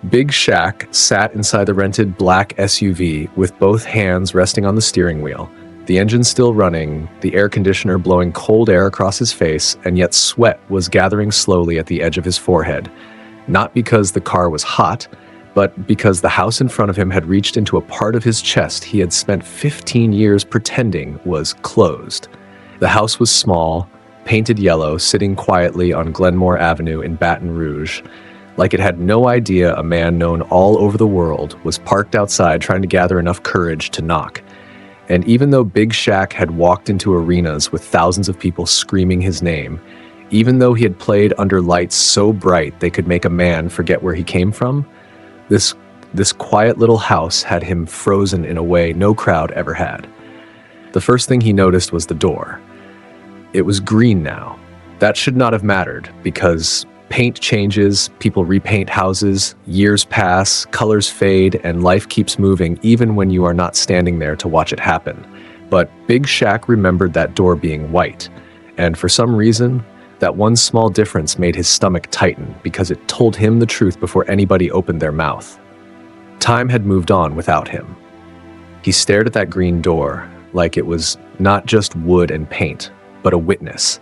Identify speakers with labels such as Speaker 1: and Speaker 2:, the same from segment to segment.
Speaker 1: Big Shaq sat inside the rented black SUV with both hands resting on the steering wheel, the engine still running, the air conditioner blowing cold air across his face, and yet sweat was gathering slowly at the edge of his forehead. Not because the car was hot, but because the house in front of him had reached into a part of his chest he had spent 15 years pretending was closed. The house was small, painted yellow, sitting quietly on Glenmore Avenue in Baton Rouge, like it had no idea a man known all over the world was parked outside trying to gather enough courage to knock. And even though Big Shaq had walked into arenas with thousands of people screaming his name, even though he had played under lights so bright they could make a man forget where he came from, this quiet little house had him frozen in a way no crowd ever had. The first thing he noticed was the door. It was green now. That should not have mattered, because paint changes, people repaint houses, years pass, colors fade, and life keeps moving even when you are not standing there to watch it happen. But Big Shaq remembered that door being white, and for some reason, that one small difference made his stomach tighten because it told him the truth before anybody opened their mouth. Time had moved on without him. He stared at that green door like it was not just wood and paint, but a witness.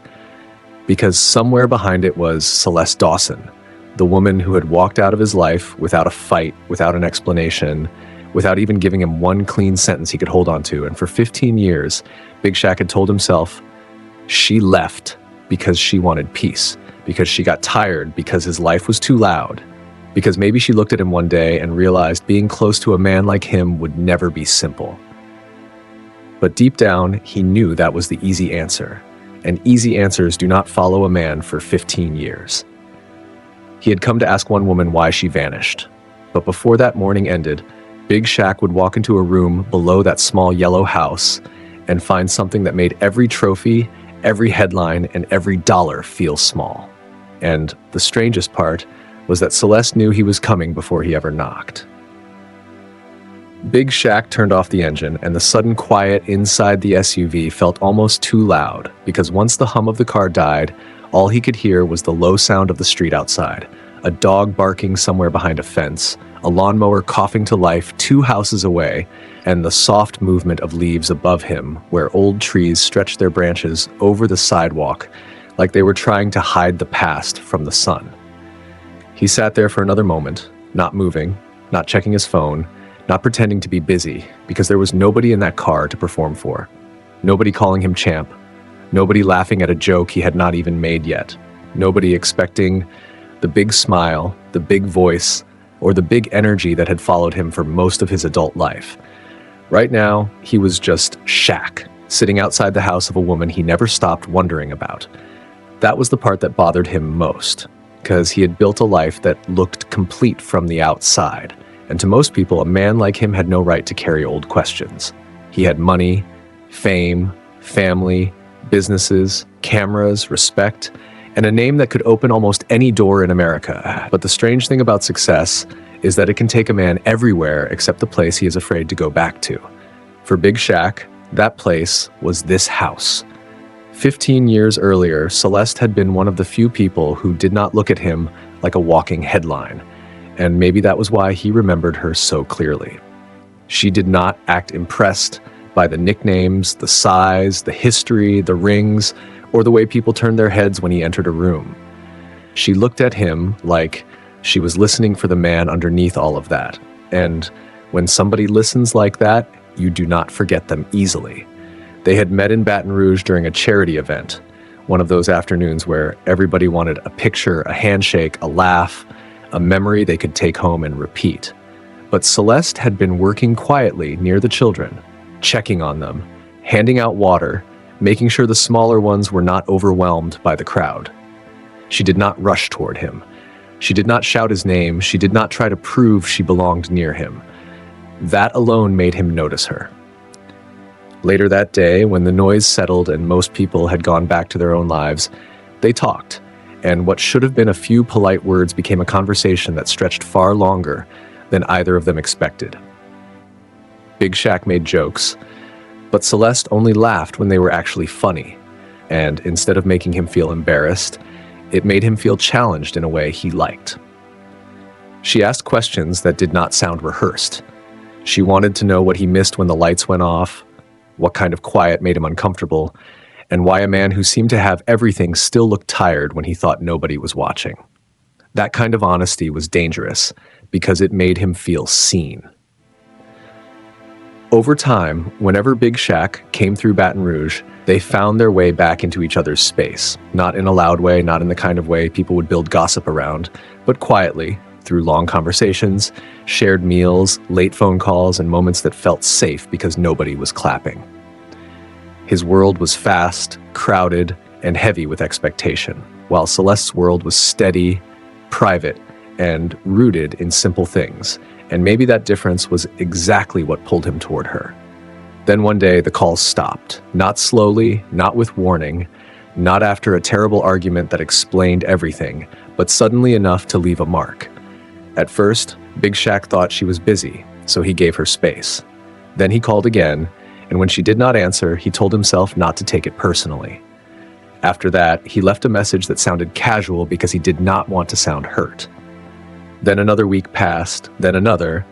Speaker 1: Because somewhere behind it was Celeste Dawson, the woman who had walked out of his life without a fight, without an explanation, without even giving him one clean sentence he could hold on to. And for 15 years, Big Shaq had told himself she left because she wanted peace, because she got tired, because his life was too loud, because maybe she looked at him one day and realized being close to a man like him would never be simple. But deep down, he knew that was the easy answer. And easy answers do not follow a man for 15 years. He had come to ask one woman why she vanished. But before that morning ended, Big Shaq would walk into a room below that small yellow house and find something that made every trophy, every headline, and every dollar feel small. And the strangest part was that Celeste knew he was coming before he ever knocked. Big Shaq turned off the engine, and the sudden quiet inside the SUV felt almost too loud, because once the hum of the car died, all he could hear was the low sound of the street outside, a dog barking somewhere behind a fence, a lawnmower coughing to life 2 houses away, and the soft movement of leaves above him, where old trees stretched their branches over the sidewalk like they were trying to hide the past from the sun. He sat there for another moment, not moving, not checking his phone, not pretending to be busy, because there was nobody in that car to perform for. Nobody calling him champ. Nobody laughing at a joke he had not even made yet. Nobody expecting the big smile, the big voice, or the big energy that had followed him for most of his adult life. Right now, he was just Shaq, sitting outside the house of a woman he never stopped wondering about. That was the part that bothered him most, because he had built a life that looked complete from the outside. And to most people, a man like him had no right to carry old questions. He had money, fame, family, businesses, cameras, respect, and a name that could open almost any door in America. But the strange thing about success is that it can take a man everywhere except the place he is afraid to go back to. For Big Shaq, that place was this house. 15 years earlier, Celeste had been one of the few people who did not look at him like a walking headline. And maybe that was why he remembered her so clearly. She did not act impressed by the nicknames, the size, the history, the rings, or the way people turned their heads when he entered a room. She looked at him like she was listening for the man underneath all of that. And when somebody listens like that, you do not forget them easily. They had met in Baton Rouge during a charity event, one of those afternoons where everybody wanted a picture, a handshake, a laugh, a memory they could take home and repeat. But Celeste had been working quietly near the children, checking on them, handing out water, making sure the smaller ones were not overwhelmed by the crowd. She did not rush toward him. She did not shout his name. She did not try to prove she belonged near him. That alone made him notice her. Later that day, when the noise settled and most people had gone back to their own lives, they talked. And what should have been a few polite words became a conversation that stretched far longer than either of them expected. Big Shaq made jokes, but Celeste only laughed when they were actually funny, and instead of making him feel embarrassed, it made him feel challenged in a way he liked. She asked questions that did not sound rehearsed. She wanted to know what he missed when the lights went off, what kind of quiet made him uncomfortable, and why a man who seemed to have everything still looked tired when he thought nobody was watching. That kind of honesty was dangerous because it made him feel seen. Over time, whenever Big Shaq came through Baton Rouge, they found their way back into each other's space. Not in a loud way, not in the kind of way people would build gossip around, but quietly, through long conversations, shared meals, late phone calls, and moments that felt safe because nobody was clapping. His world was fast, crowded, and heavy with expectation, while Celeste's world was steady, private, and rooted in simple things. And maybe that difference was exactly what pulled him toward her. Then one day, the calls stopped. Not slowly, not with warning, not after a terrible argument that explained everything, but suddenly enough to leave a mark. At first, Big Shaq thought she was busy, so he gave her space. Then he called again, and when she did not answer, he told himself not to take it personally. After that, he left a message that sounded casual because he did not want to sound hurt. Then another week passed, then another,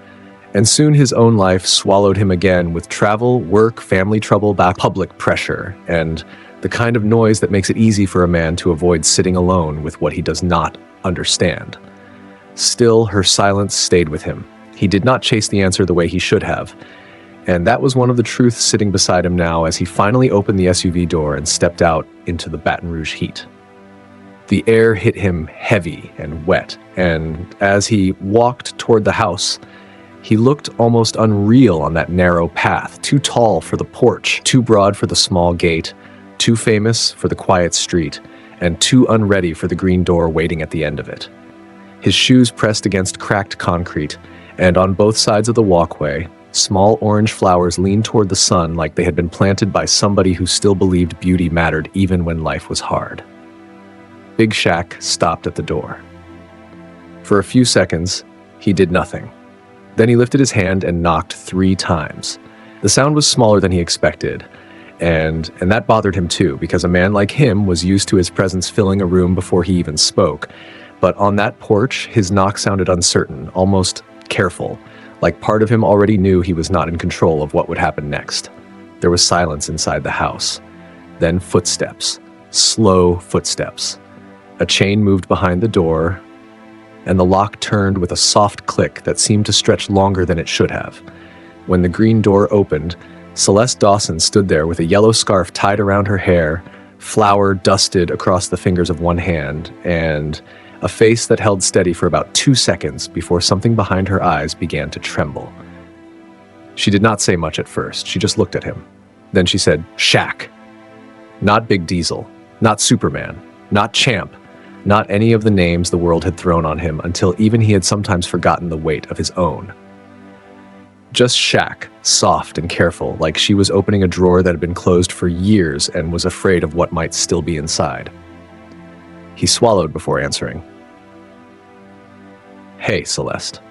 Speaker 1: and soon his own life swallowed him again with travel, work, family trouble, public pressure, and the kind of noise that makes it easy for a man to avoid sitting alone with what he does not understand. Still, her silence stayed with him. He did not chase the answer the way he should have, and that was one of the truths sitting beside him now as he finally opened the SUV door and stepped out into the Baton Rouge heat. The air hit him heavy and wet, and as he walked toward the house, he looked almost unreal on that narrow path, too tall for the porch, too broad for the small gate, too famous for the quiet street, and too unready for the green door waiting at the end of it. His shoes pressed against cracked concrete, and on both sides of the walkway, small orange flowers leaned toward the sun like they had been planted by somebody who still believed beauty mattered even when life was hard. Big Shaq stopped at the door. For a few seconds, he did nothing. Then he lifted his hand and knocked 3 times. The sound was smaller than he expected, and that bothered him too, because a man like him was used to his presence filling a room before he even spoke. But on that porch, his knock sounded uncertain, almost careful, like part of him already knew he was not in control of what would happen next. There was silence inside the house. Then footsteps, slow footsteps. A chain moved behind the door, and the lock turned with a soft click that seemed to stretch longer than it should have. When the green door opened, Celeste Dawson stood there with a yellow scarf tied around her hair, flour dusted across the fingers of one hand, and a face that held steady for about 2 seconds before something behind her eyes began to tremble. She did not say much at first. She just looked at him. Then she said, "Shaq." Not Big Diesel, not Superman, not Champ, not any of the names the world had thrown on him until even he had sometimes forgotten the weight of his own. Just Shaq, soft and careful, like she was opening a drawer that had been closed for years and was afraid of what might still be inside. He swallowed before answering. "Hey, Celeste."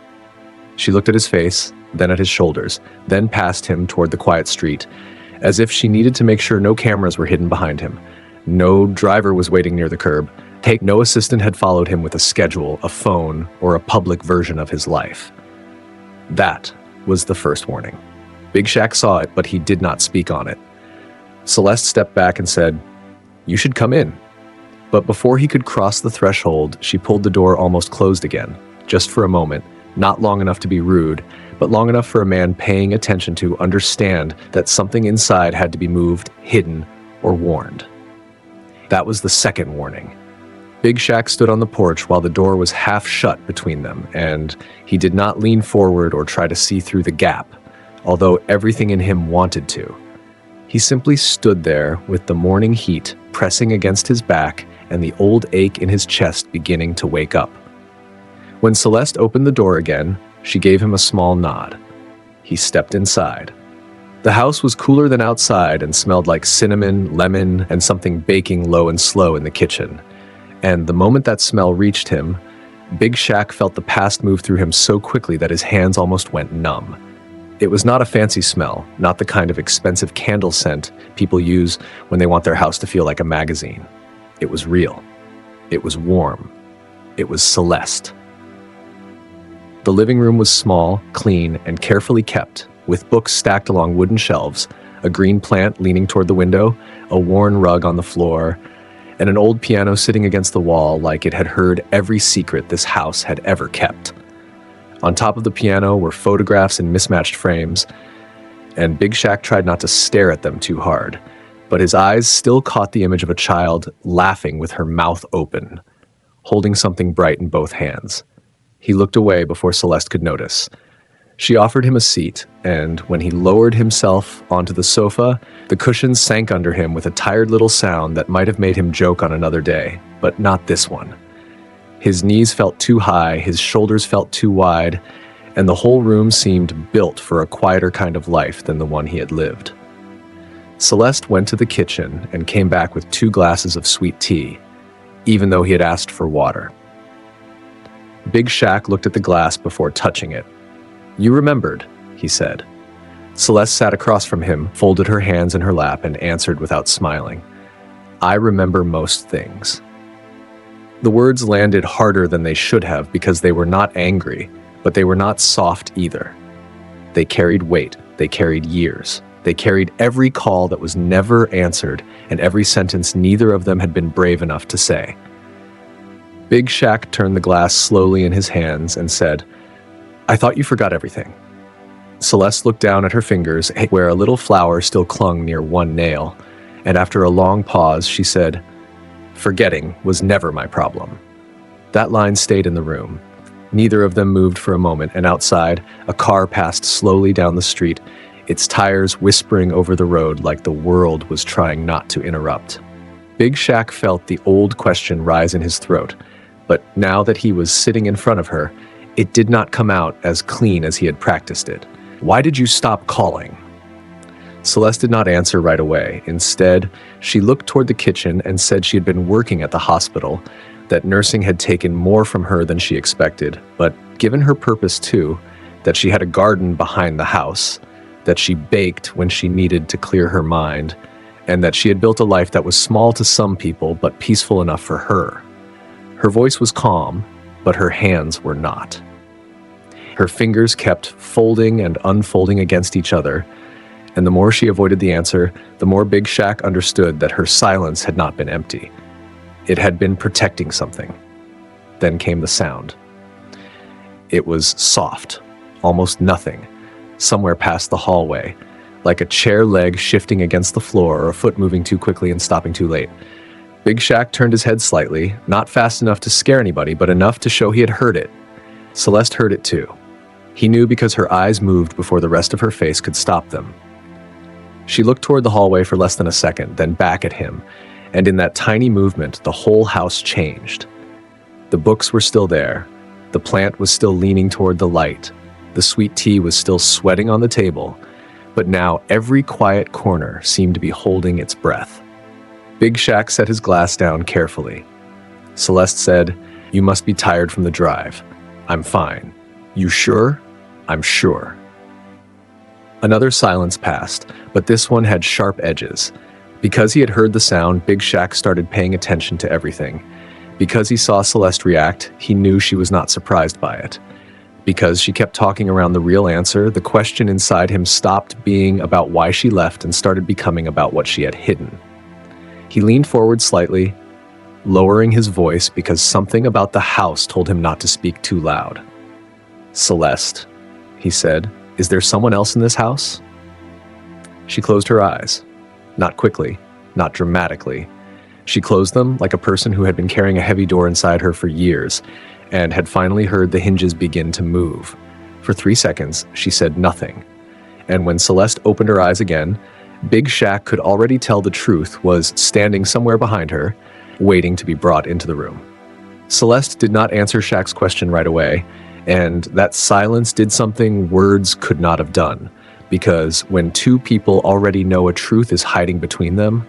Speaker 1: She looked at his face, then at his shoulders, then past him toward the quiet street, as if she needed to make sure no cameras were hidden behind him. No driver was waiting near the curb. No assistant had followed him with a schedule, a phone, or a public version of his life. That was the first warning. Big Shaq saw it, but he did not speak on it. Celeste stepped back and said, "You should come in." But before he could cross the threshold, she pulled the door almost closed again, just for a moment, not long enough to be rude, but long enough for a man paying attention to understand that something inside had to be moved, hidden, or warned. That was the second warning. Big Shaq stood on the porch while the door was half shut between them, and he did not lean forward or try to see through the gap, although everything in him wanted to. He simply stood there with the morning heat pressing against his back and the old ache in his chest beginning to wake up. When Celeste opened the door again, she gave him a small nod. He stepped inside. The house was cooler than outside and smelled like cinnamon, lemon, and something baking low and slow in the kitchen. And the moment that smell reached him, Big Shaq felt the past move through him so quickly that his hands almost went numb. It was not a fancy smell, not the kind of expensive candle scent people use when they want their house to feel like a magazine. It was real. It was warm. It was Celeste. The living room was small, clean, and carefully kept, with books stacked along wooden shelves, a green plant leaning toward the window, a worn rug on the floor, and an old piano sitting against the wall like it had heard every secret this house had ever kept. On top of the piano were photographs in mismatched frames, and Big Shaq tried not to stare at them too hard, but his eyes still caught the image of a child laughing with her mouth open, holding something bright in both hands. He looked away before Celeste could notice. She offered him a seat, and when he lowered himself onto the sofa, the cushions sank under him with a tired little sound that might have made him joke on another day, but not this one. His knees felt too high, his shoulders felt too wide, and the whole room seemed built for a quieter kind of life than the one he had lived. Celeste went to the kitchen and came back with 2 glasses of sweet tea, even though he had asked for water. Big Shaq looked at the glass before touching it. "You remembered," he said. Celeste sat across from him, folded her hands in her lap, and answered without smiling, "I remember most things." The words landed harder than they should have because they were not angry, but they were not soft either. They carried weight, they carried years. They carried every call that was never answered and every sentence neither of them had been brave enough to say. Big Shaq turned the glass slowly in his hands and said, "I thought you forgot everything." Celeste looked down at her fingers, where a little flower still clung near one nail, and after a long pause, she said, "Forgetting was never my problem." That line stayed in the room. Neither of them moved for a moment, and outside, a car passed slowly down the street, its tires whispering over the road like the world was trying not to interrupt. Big Shaq felt the old question rise in his throat, but now that he was sitting in front of her, it did not come out as clean as he had practiced it. "Why did you stop calling?" Celeste did not answer right away. Instead, she looked toward the kitchen and said she had been working at the hospital, that nursing had taken more from her than she expected, but given her purpose too, that she had a garden behind the house, that she baked when she needed to clear her mind, and that she had built a life that was small to some people but peaceful enough for her. Her voice was calm, but her hands were not. Her fingers kept folding and unfolding against each other, and the more she avoided the answer, the more Big Shaq understood that her silence had not been empty. It had been protecting something. Then came the sound. It was soft, almost nothing, somewhere past the hallway, like a chair leg shifting against the floor or a foot moving too quickly and stopping too late. Big Shaq turned his head slightly, not fast enough to scare anybody, but enough to show he had heard it. Celeste heard it too. He knew because her eyes moved before the rest of her face could stop them. She looked toward the hallway for less than a second, then back at him, and in that tiny movement, the whole house changed. The books were still there. The plant was still leaning toward the light. The sweet tea was still sweating on the table, but now every quiet corner seemed to be holding its breath. Big Shaq set his glass down carefully. Celeste said, "You must be tired from the drive." "I'm fine." "You sure?" "I'm sure." Another silence passed, but this one had sharp edges. Because he had heard the sound, Big Shaq started paying attention to everything. Because he saw Celeste react, he knew she was not surprised by it. Because she kept talking around the real answer, the question inside him stopped being about why she left and started becoming about what she had hidden. He leaned forward slightly, lowering his voice because something about the house told him not to speak too loud. "Celeste," he said, "is there someone else in this house?" She closed her eyes. Not quickly, not dramatically. She closed them like a person who had been carrying a heavy door inside her for years and had finally heard the hinges begin to move. For 3 seconds, she said nothing. And when Celeste opened her eyes again, Big Shaq could already tell the truth was standing somewhere behind her, waiting to be brought into the room. Celeste did not answer Shaq's question right away, and that silence did something words could not have done, because when two people already know a truth is hiding between them,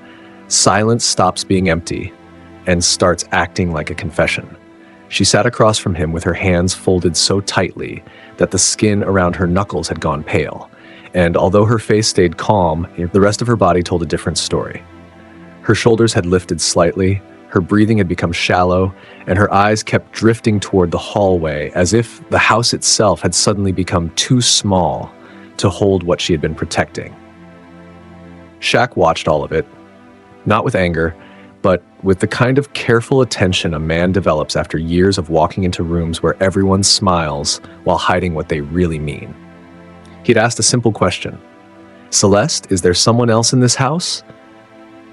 Speaker 1: silence stops being empty and starts acting like a confession. She sat across from him with her hands folded so tightly that the skin around her knuckles had gone pale, and although her face stayed calm, the rest of her body told a different story. Her shoulders had lifted slightly, Her breathing had become shallow, and her eyes kept drifting toward the hallway as if the house itself had suddenly become too small to hold what she had been protecting. Shaq watched all of it, not with anger, but with the kind of careful attention a man develops after years of walking into rooms where everyone smiles while hiding what they really mean. He'd asked a simple question: "Celeste, is there someone else in this house?"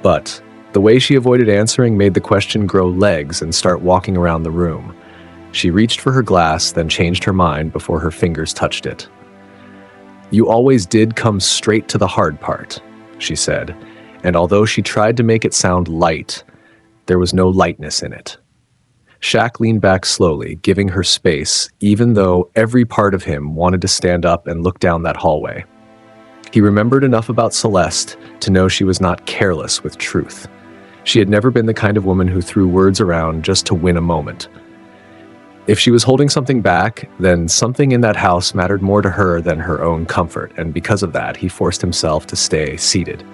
Speaker 1: But the way she avoided answering made the question grow legs and start walking around the room. She reached for her glass, then changed her mind before her fingers touched it. "You always did come straight to the hard part," she said, and although she tried to make it sound light, there was no lightness in it. Shaq leaned back slowly, giving her space, even though every part of him wanted to stand up and look down that hallway. He remembered enough about Celeste to know she was not careless with truth. She had never been the kind of woman who threw words around just to win a moment. If she was holding something back, then something in that house mattered more to her than her own comfort, and because of that, he forced himself to stay seated.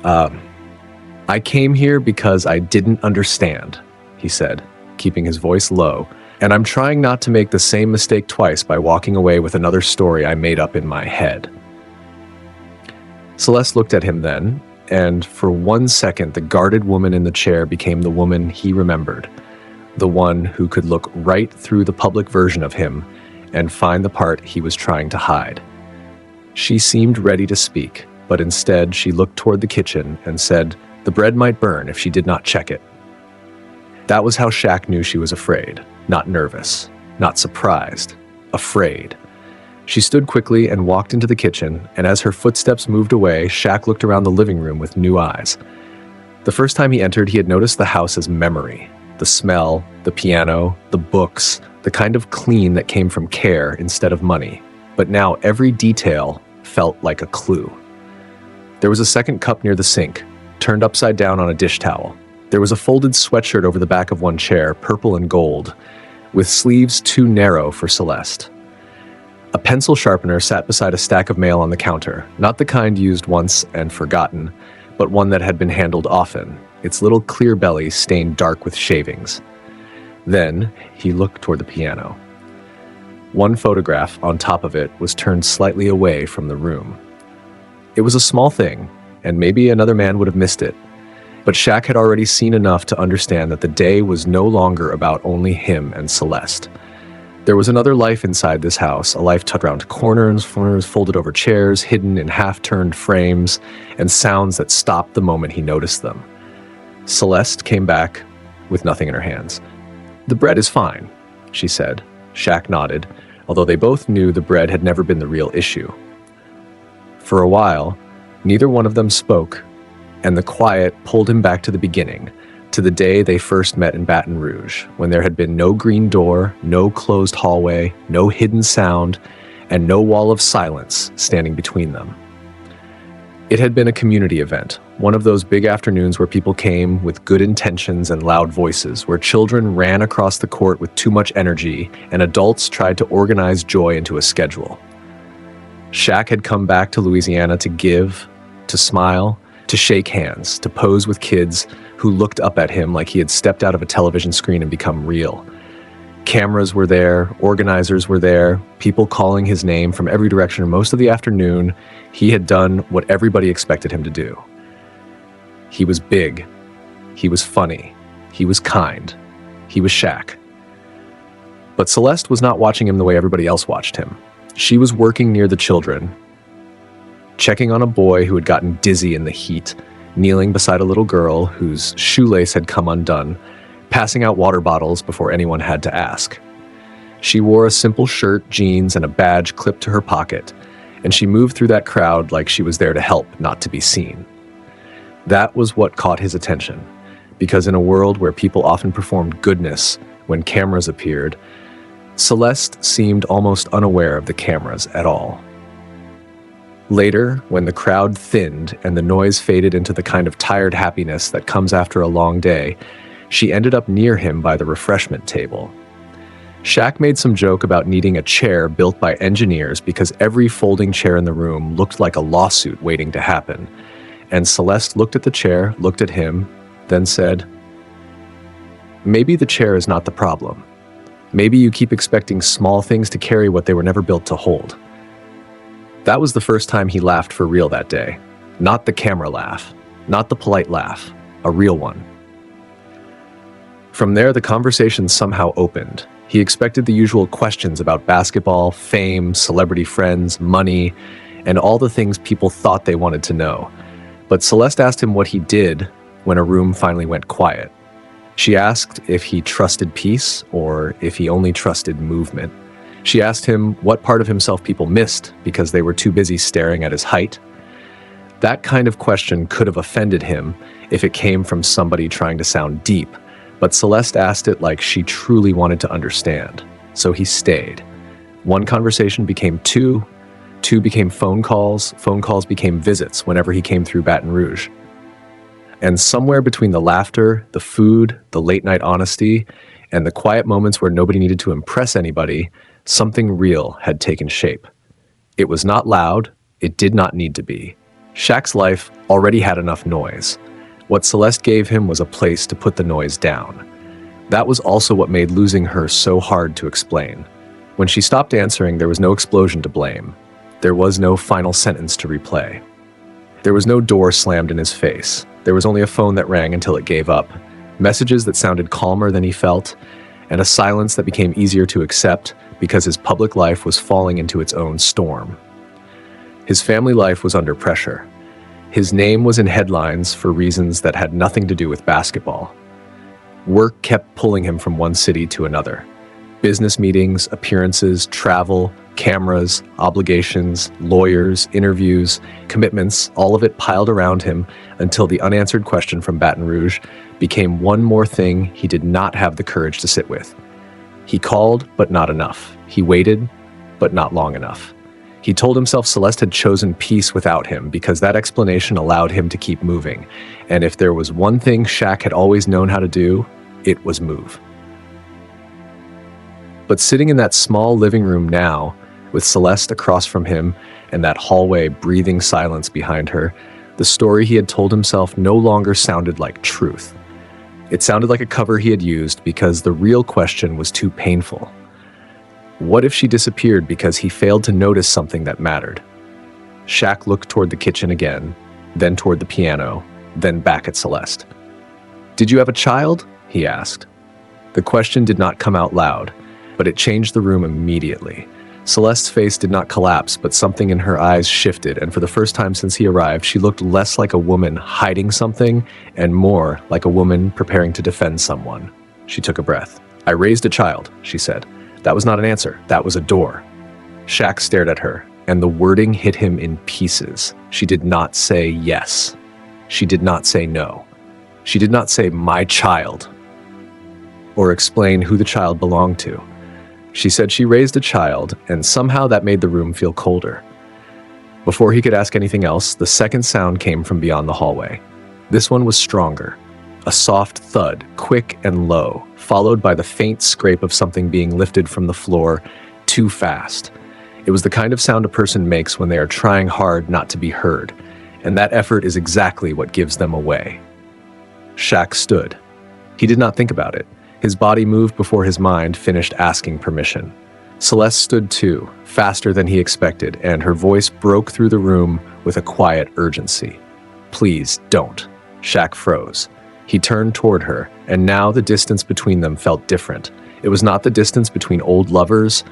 Speaker 1: "I came here because I didn't understand," he said, keeping his voice low, "and I'm trying not to make the same mistake twice by walking away with another story I made up in my head." Celeste looked at him then, and for 1 second the guarded woman in the chair became the woman he remembered, the one who could look right through the public version of him and find the part he was trying to hide. She seemed ready to speak, but instead she looked toward the kitchen and said the bread might burn if she did not check it. That was how Shaq knew she was afraid, not nervous, not surprised, afraid. She stood quickly and walked into the kitchen, and as her footsteps moved away, Shaq looked around the living room with new eyes. The first time he entered, he had noticed the house as memory. The smell, the piano, the books, the kind of clean that came from care instead of money. But now every detail felt like a clue. There was a second cup near the sink, turned upside down on a dish towel. There was a folded sweatshirt over the back of one chair, purple and gold, with sleeves too narrow for Celeste. A pencil sharpener sat beside a stack of mail on the counter, not the kind used once and forgotten, but one that had been handled often, its little clear belly stained dark with shavings. Then he looked toward the piano. One photograph on top of it was turned slightly away from the room. It was a small thing, and maybe another man would have missed it, but Shaq had already seen enough to understand that the day was no longer about only him and Celeste. There was another life inside this house, a life tucked around corners, folded over chairs, hidden in half-turned frames, and sounds that stopped the moment he noticed them. Celeste came back with nothing in her hands. "The bread is fine," she said. Shaq nodded, although they both knew the bread had never been the real issue. For a while, neither one of them spoke, and the quiet pulled him back to the beginning, to the day they first met in Baton Rouge, when there had been no green door, no closed hallway, no hidden sound, and no wall of silence standing between them. It had been a community event, one of those big afternoons where people came with good intentions and loud voices, where children ran across the court with too much energy, and adults tried to organize joy into a schedule. Shaq had come back to Louisiana to give, to smile, to shake hands, to pose with kids who looked up at him like he had stepped out of a television screen and become real. Cameras were there, organizers were there, people calling his name from every direction. Most of the afternoon, he had done what everybody expected him to do. He was big. He was funny. He was kind. He was Shaq. But Celeste was not watching him the way everybody else watched him. She was working near the children, checking on a boy who had gotten dizzy in the heat, kneeling beside a little girl whose shoelace had come undone, passing out water bottles before anyone had to ask. She wore a simple shirt, jeans, and a badge clipped to her pocket, and she moved through that crowd like she was there to help, not to be seen. That was what caught his attention, because in a world where people often performed goodness when cameras appeared, Celeste seemed almost unaware of the cameras at all. Later, when the crowd thinned and the noise faded into the kind of tired happiness that comes after a long day, she ended up near him by the refreshment table. Shaq made some joke about needing a chair built by engineers because every folding chair in the room looked like a lawsuit waiting to happen. And Celeste looked at the chair, looked at him, then said, Maybe the chair is not the problem. Maybe you keep expecting small things to carry what they were never built to hold. That was the first time he laughed for real that day. Not the camera laugh, not the polite laugh, a real one. From there, the conversation somehow opened. He expected the usual questions about basketball, fame, celebrity friends, money, and all the things people thought they wanted to know. But Celeste asked him what he did when a room finally went quiet. She asked if he trusted peace or if he only trusted movement. She asked him what part of himself people missed because they were too busy staring at his height. That kind of question could have offended him if it came from somebody trying to sound deep, but Celeste asked it like she truly wanted to understand. So he stayed. One conversation became two became phone calls became visits whenever he came through Baton Rouge. And somewhere between the laughter, the food, the late-night honesty, and the quiet moments where nobody needed to impress anybody, something real had taken shape. It was not loud, it did not need to be. Shaq's life already had enough noise. What Celeste gave him was a place to put the noise down. That was also what made losing her so hard to explain. When she stopped answering, there was no explosion to blame. There was no final sentence to replay. There was no door slammed in his face. There was only a phone that rang until it gave up, messages that sounded calmer than he felt, and a silence that became easier to accept because his public life was falling into its own storm. His family life was under pressure. His name was in headlines for reasons that had nothing to do with basketball. Work kept pulling him from one city to another. Business meetings, appearances, travel, cameras, obligations, lawyers, interviews, commitments, all of it piled around him until the unanswered question from Baton Rouge became one more thing he did not have the courage to sit with. He called, but not enough. He waited, but not long enough. He told himself Celeste had chosen peace without him because that explanation allowed him to keep moving. And if there was one thing Shaq had always known how to do, it was move. But sitting in that small living room now, with Celeste across from him and that hallway breathing silence behind her, the story he had told himself no longer sounded like truth. It sounded like a cover he had used because the real question was too painful. What if she disappeared because he failed to notice something that mattered? Shaq looked toward the kitchen again, then toward the piano, then back at Celeste. "Did you have a child?" he asked. The question did not come out loud, but it changed the room immediately. Celeste's face did not collapse, but something in her eyes shifted, and for the first time since he arrived, she looked less like a woman hiding something and more like a woman preparing to defend someone. She took a breath. "I raised a child," she said. That was not an answer. That was a door. Shaq stared at her, and the wording hit him in pieces. She did not say yes. She did not say no. She did not say, "my child," or explain who the child belonged to. She said she raised a child, and somehow that made the room feel colder. Before he could ask anything else, the second sound came from beyond the hallway. This one was stronger. A soft thud, quick and low, followed by the faint scrape of something being lifted from the floor too fast. It was the kind of sound a person makes when they are trying hard not to be heard, and that effort is exactly what gives them away. Shaq stood. He did not think about it. His body moved before his mind finished asking permission. Celeste stood too, faster than he expected, and her voice broke through the room with a quiet urgency. "Please, don't." Shaq froze. He turned toward her, and now the distance between them felt different. It was not the distance between old lovers,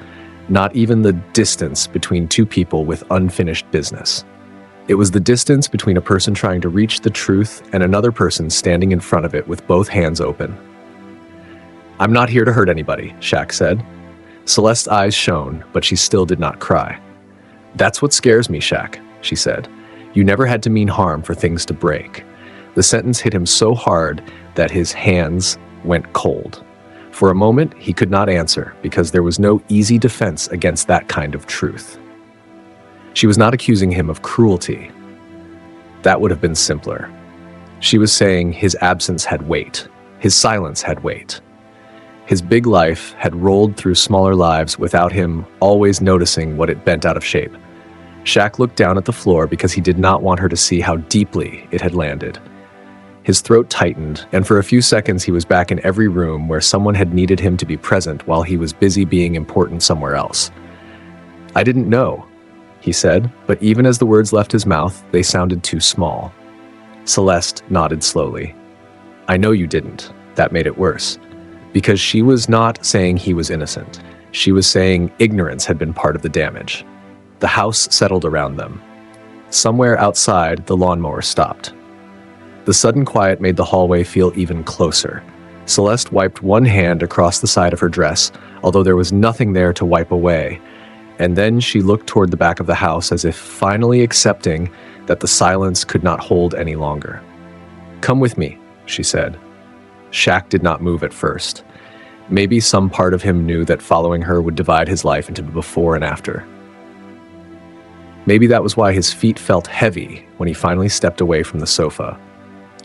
Speaker 1: not even the distance between two people with unfinished business. It was the distance between a person trying to reach the truth and another person standing in front of it with both hands open. "I'm not here to hurt anybody," Shaq said. Celeste's eyes shone, but she still did not cry. "That's what scares me, Shaq," she said. "You never had to mean harm for things to break." The sentence hit him so hard that his hands went cold. For a moment, he could not answer because there was no easy defense against that kind of truth. She was not accusing him of cruelty. That would have been simpler. She was saying his absence had weight. His silence had weight. His big life had rolled through smaller lives without him always noticing what it bent out of shape. Shaq looked down at the floor because he did not want her to see how deeply it had landed. His throat tightened, and for a few seconds he was back in every room where someone had needed him to be present while he was busy being important somewhere else. "I didn't know," he said, but even as the words left his mouth, they sounded too small. Celeste nodded slowly. "I know you didn't." That made it worse. Because she was not saying he was innocent. She was saying ignorance had been part of the damage. The house settled around them. Somewhere outside, the lawnmower stopped. The sudden quiet made the hallway feel even closer. Celeste wiped one hand across the side of her dress, although there was nothing there to wipe away, and then she looked toward the back of the house as if finally accepting that the silence could not hold any longer. "Come with me," she said. Shaq did not move at first. Maybe some part of him knew that following her would divide his life into before and after. Maybe that was why his feet felt heavy when he finally stepped away from the sofa.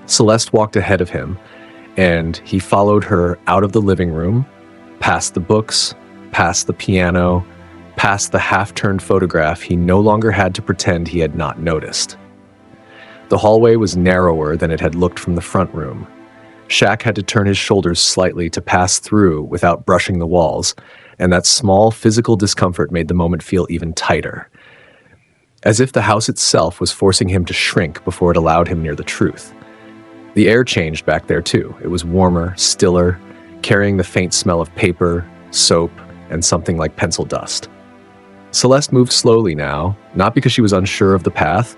Speaker 1: Celeste walked ahead of him, and he followed her out of the living room, past the books, past the piano, past the half-turned photograph he no longer had to pretend he had not noticed. The hallway was narrower than it had looked from the front room. Shaq had to turn his shoulders slightly to pass through without brushing the walls, and that small physical discomfort made the moment feel even tighter. As if the house itself was forcing him to shrink before it allowed him near the truth. The air changed back there too. It was warmer, stiller, carrying the faint smell of paper, soap, and something like pencil dust. Celeste moved slowly now, not because she was unsure of the path,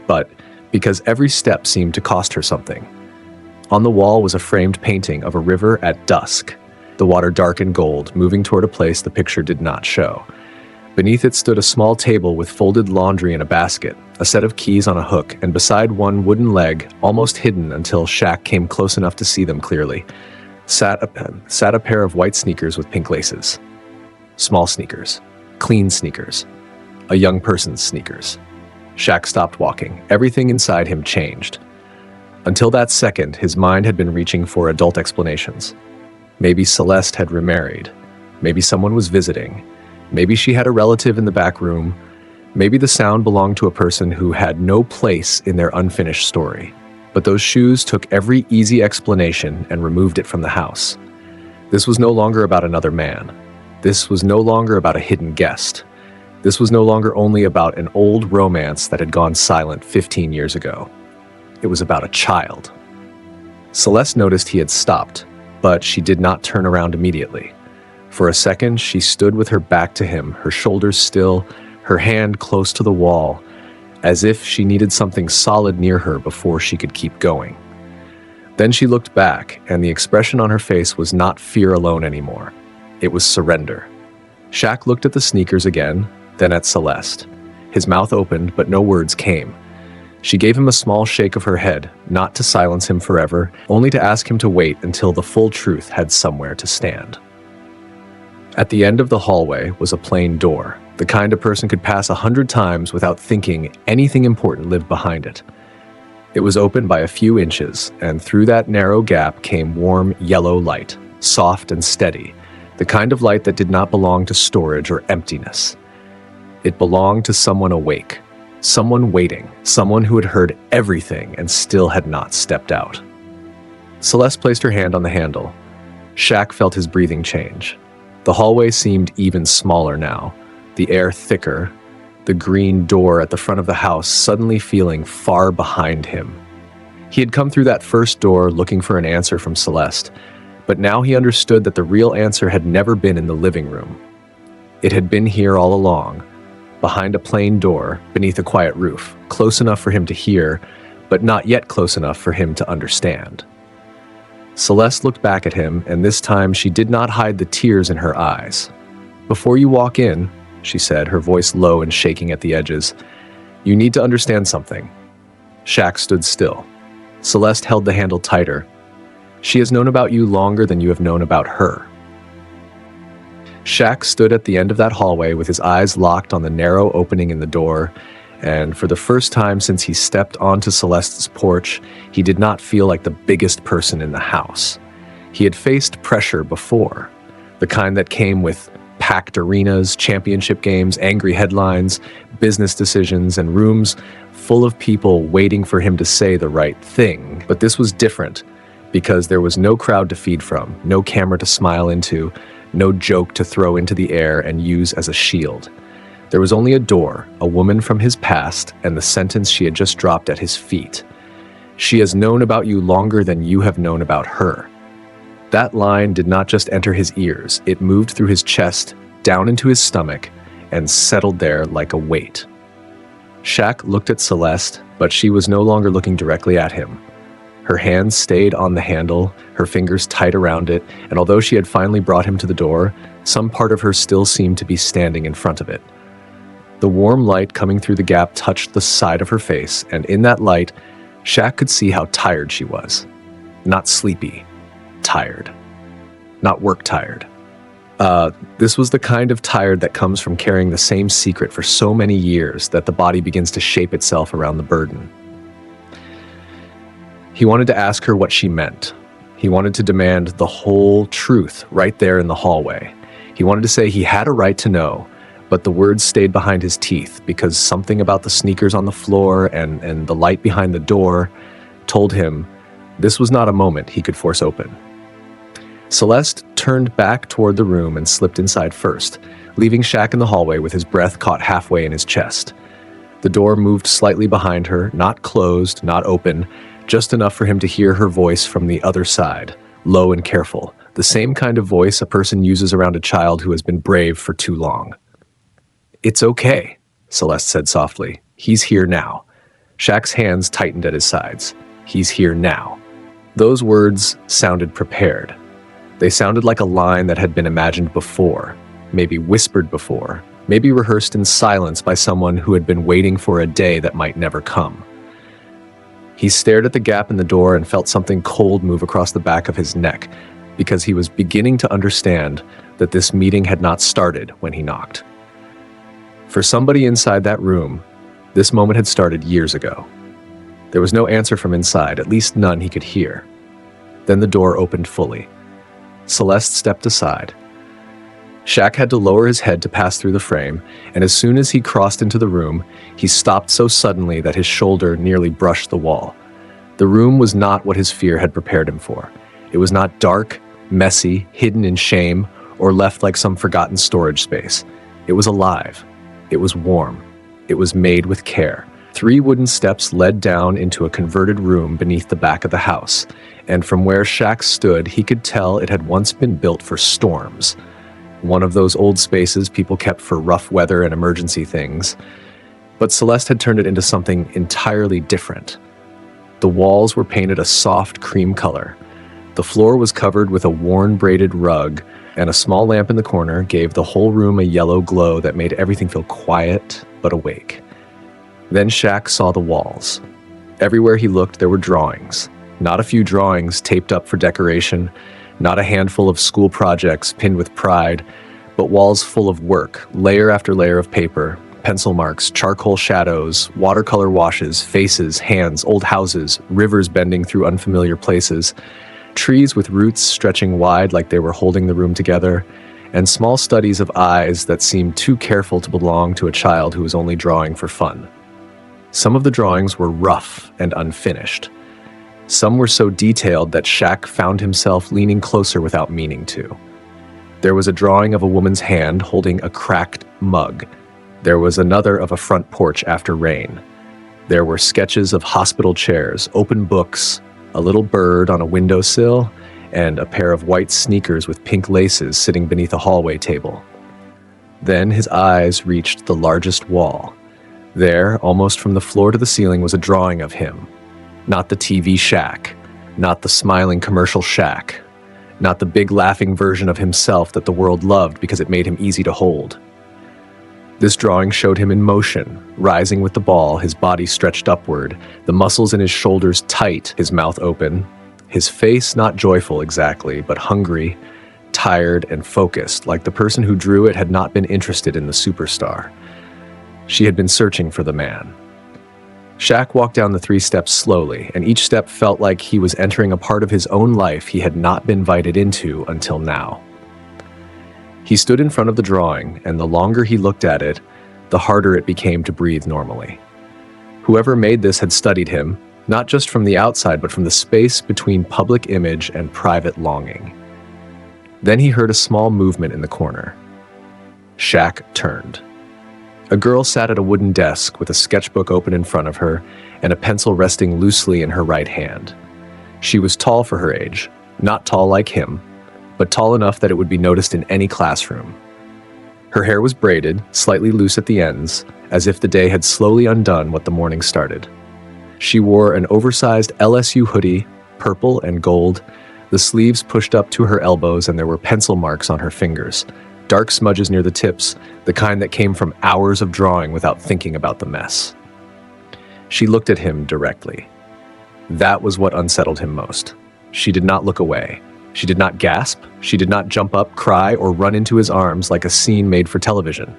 Speaker 1: but because every step seemed to cost her something. On the wall was a framed painting of a river at dusk, the water dark and gold, moving toward a place the picture did not show. Beneath it stood a small table with folded laundry in a basket, a set of keys on a hook, and beside one wooden leg, almost hidden until Shaq came close enough to see them clearly, sat a pair of white sneakers with pink laces. Small sneakers. Clean sneakers. A young person's sneakers. Shaq stopped walking. Everything inside him changed. Until that second, his mind had been reaching for adult explanations. Maybe Celeste had remarried. Maybe someone was visiting. Maybe she had a relative in the back room. Maybe the sound belonged to a person who had no place in their unfinished story. But those shoes took every easy explanation and removed it from the house. This was no longer about another man. This was no longer about a hidden guest. This was no longer only about an old romance that had gone silent 15 years ago. It was about a child. Celeste noticed he had stopped, but she did not turn around immediately. For a second, she stood with her back to him, her shoulders still, her hand close to the wall, as if she needed something solid near her before she could keep going. Then she looked back, and the expression on her face was not fear alone anymore. It was surrender. Shaq looked at the sneakers again, then at Celeste. His mouth opened, but no words came. She gave him a small shake of her head, not to silence him forever, only to ask him to wait until the full truth had somewhere to stand. At the end of the hallway was a plain door, the kind a person could pass 100 times without thinking anything important lived behind it. It was open by a few inches, and through that narrow gap came warm yellow light, soft and steady, the kind of light that did not belong to storage or emptiness. It belonged to someone awake, someone waiting, someone who had heard everything and still had not stepped out. Celeste placed her hand on the handle. Shaq felt his breathing change. The hallway seemed even smaller now, the air thicker, the green door at the front of the house suddenly feeling far behind him. He had come through that first door looking for an answer from Celeste, but now he understood that the real answer had never been in the living room. It had been here all along, behind a plain door, beneath a quiet roof, close enough for him to hear, but not yet close enough for him to understand. Celeste looked back at him, and this time she did not hide the tears in her eyes. "Before you walk in," she said, her voice low and shaking at the edges, "you need to understand something." Shaq stood still. Celeste held the handle tighter. "She has known about you longer than you have known about her." Shaq stood at the end of that hallway with his eyes locked on the narrow opening in the door, and for the first time since he stepped onto Celeste's porch, he did not feel like the biggest person in the house. He had faced pressure before, the kind that came with packed arenas, championship games, angry headlines, business decisions, and rooms full of people waiting for him to say the right thing. But this was different, because there was no crowd to feed from, no camera to smile into, no joke to throw into the air and use as a shield. There was only a door, a woman from his past, and the sentence she had just dropped at his feet. She has known about you longer than you have known about her. That line did not just enter his ears, it moved through his chest, down into his stomach, and settled there like a weight. Shaq looked at Celeste, but she was no longer looking directly at him. Her hands stayed on the handle, her fingers tight around it, and although she had finally brought him to the door, some part of her still seemed to be standing in front of it. The warm light coming through the gap touched the side of her face, and in that light, Shaq could see how tired she was. Not sleepy, tired. Not work tired. This was the kind of tired that comes from carrying the same secret for so many years that the body begins to shape itself around the burden. He wanted to ask her what she meant. He wanted to demand the whole truth right there in the hallway. He wanted to say he had a right to know, but the words stayed behind his teeth because something about the sneakers on the floor and the light behind the door told him this was not a moment he could force open. Celeste turned back toward the room and slipped inside first, leaving Shaq in the hallway with his breath caught halfway in his chest. The door moved slightly behind her, not closed, not open, just enough for him to hear her voice from the other side, low and careful, the same kind of voice a person uses around a child who has been brave for too long. "It's okay," Celeste said softly. "He's here now." Shaq's hands tightened at his sides. "He's here now." Those words sounded prepared. They sounded like a line that had been imagined before, maybe whispered before, maybe rehearsed in silence by someone who had been waiting for a day that might never come. He stared at the gap in the door and felt something cold move across the back of his neck, because he was beginning to understand that this meeting had not started when he knocked. For somebody inside that room, this moment had started years ago. There was no answer from inside, at least none he could hear. Then the door opened fully. Celeste stepped aside. Shaq had to lower his head to pass through the frame, and as soon as he crossed into the room, he stopped so suddenly that his shoulder nearly brushed the wall. The room was not what his fear had prepared him for. It was not dark, messy, hidden in shame, or left like some forgotten storage space. It was alive. It was warm. It was made with care. 3 wooden steps led down into a converted room beneath the back of the house, and from where Shaq stood, he could tell it had once been built for storms. One of those old spaces people kept for rough weather and emergency things. But Celeste had turned it into something entirely different. The walls were painted a soft cream color. The floor was covered with a worn braided rug, and a small lamp in the corner gave the whole room a yellow glow that made everything feel quiet but awake. Then Shaq saw the walls. Everywhere he looked, there were drawings. Not a few drawings taped up for decoration, not a handful of school projects pinned with pride, but walls full of work, layer after layer of paper, pencil marks, charcoal shadows, watercolor washes, faces, hands, old houses, rivers bending through unfamiliar places, trees with roots stretching wide like they were holding the room together, and small studies of eyes that seemed too careful to belong to a child who was only drawing for fun. Some of the drawings were rough and unfinished. Some were so detailed that Shaq found himself leaning closer without meaning to. There was a drawing of a woman's hand holding a cracked mug. There was another of a front porch after rain. There were sketches of hospital chairs, open books, a little bird on a windowsill, and a pair of white sneakers with pink laces sitting beneath a hallway table. Then his eyes reached the largest wall. There, almost from the floor to the ceiling, was a drawing of him. Not the TV Shaq, not the smiling commercial Shaq, not the big laughing version of himself that the world loved because it made him easy to hold. This drawing showed him in motion, rising with the ball, his body stretched upward, the muscles in his shoulders tight, his mouth open, his face not joyful exactly, but hungry, tired, and focused, like the person who drew it had not been interested in the superstar. She had been searching for the man. Shaq walked down the 3 steps slowly, and each step felt like he was entering a part of his own life he had not been invited into until now. He stood in front of the drawing, and the longer he looked at it, the harder it became to breathe normally. Whoever made this had studied him, not just from the outside, but from the space between public image and private longing. Then he heard a small movement in the corner. Shaq turned. A girl sat at a wooden desk with a sketchbook open in front of her and a pencil resting loosely in her right hand. She was tall for her age, not tall like him, but tall enough that it would be noticed in any classroom. Her hair was braided, slightly loose at the ends, as if the day had slowly undone what the morning started. She wore an oversized LSU hoodie, purple and gold, the sleeves pushed up to her elbows, and there were pencil marks on her fingers, dark smudges near the tips, the kind that came from hours of drawing without thinking about the mess. She looked at him directly. That was what unsettled him most. She did not look away. She did not gasp. She did not jump up, cry, or run into his arms like a scene made for television.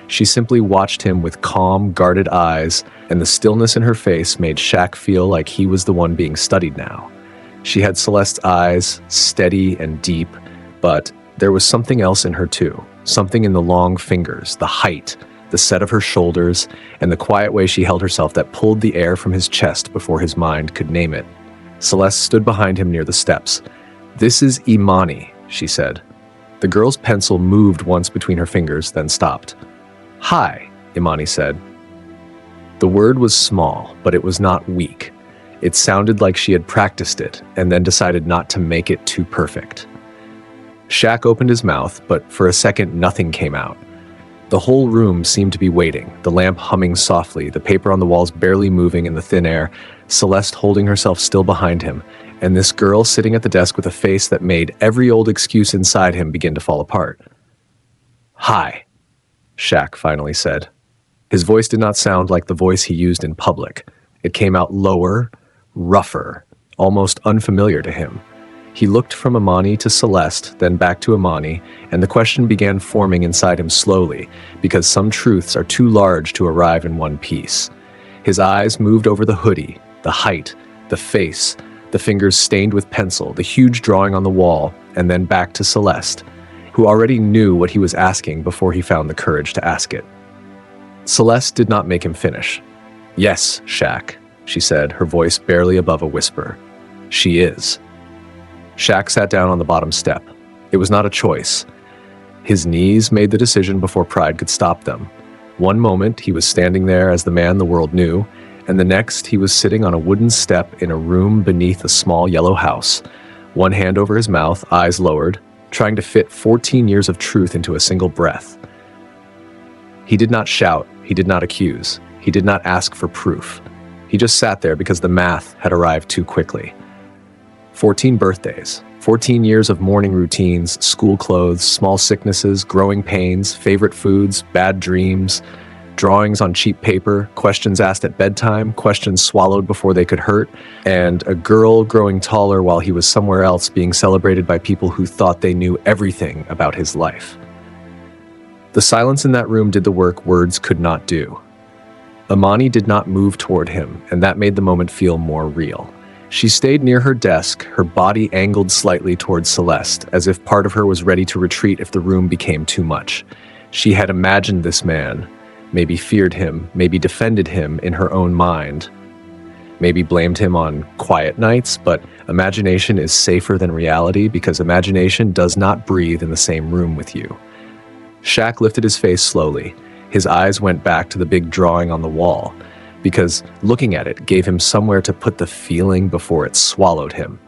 Speaker 1: She simply watched him with calm, guarded eyes, and the stillness in her face made Shaq feel like he was the one being studied now. She had Celeste's eyes, steady and deep, but there was something else in her too. Something in the long fingers, the height, the set of her shoulders, and the quiet way she held herself that pulled the air from his chest before his mind could name it. Celeste stood behind him near the steps. "This is Imani," she said. The girl's pencil moved once between her fingers, then stopped. "Hi," Imani said. The word was small, but it was not weak. It sounded like she had practiced it, and then decided not to make it too perfect. Shaq opened his mouth, but for a second nothing came out. The whole room seemed to be waiting, the lamp humming softly, the paper on the walls barely moving in the thin air, Celeste holding herself still behind him, and this girl sitting at the desk with a face that made every old excuse inside him begin to fall apart. "Hi," Shaq finally said. His voice did not sound like the voice he used in public. It came out lower, rougher, almost unfamiliar to him. He looked from Imani to Celeste, then back to Imani, and the question began forming inside him slowly, because some truths are too large to arrive in one piece. His eyes moved over the hoodie, the height, the face, the fingers stained with pencil, the huge drawing on the wall, and then back to Celeste, who already knew what he was asking before he found the courage to ask it. Celeste did not make him finish. "Yes, Shaq," she said, her voice barely above a whisper. "She is." Shaq sat down on the bottom step. It was not a choice. His knees made the decision before pride could stop them. One moment, he was standing there as the man the world knew, and the next, he was sitting on a wooden step in a room beneath a small yellow house, one hand over his mouth, eyes lowered, trying to fit 14 years of truth into a single breath. He did not shout, he did not accuse, he did not ask for proof. He just sat there because the math had arrived too quickly. 14 birthdays, 14 years of morning routines, school clothes, small sicknesses, growing pains, favorite foods, bad dreams, drawings on cheap paper, questions asked at bedtime, questions swallowed before they could hurt, and a girl growing taller while he was somewhere else being celebrated by people who thought they knew everything about his life. The silence in that room did the work words could not do. Imani did not move toward him, and that made the moment feel more real. She stayed near her desk, her body angled slightly towards Celeste, as if part of her was ready to retreat if the room became too much. She had imagined this man, maybe feared him, maybe defended him in her own mind, maybe blamed him on quiet nights, but imagination is safer than reality because imagination does not breathe in the same room with you. Shaq lifted his face slowly. His eyes went back to the big drawing on the wall, because looking at it gave him somewhere to put the feeling before it swallowed him.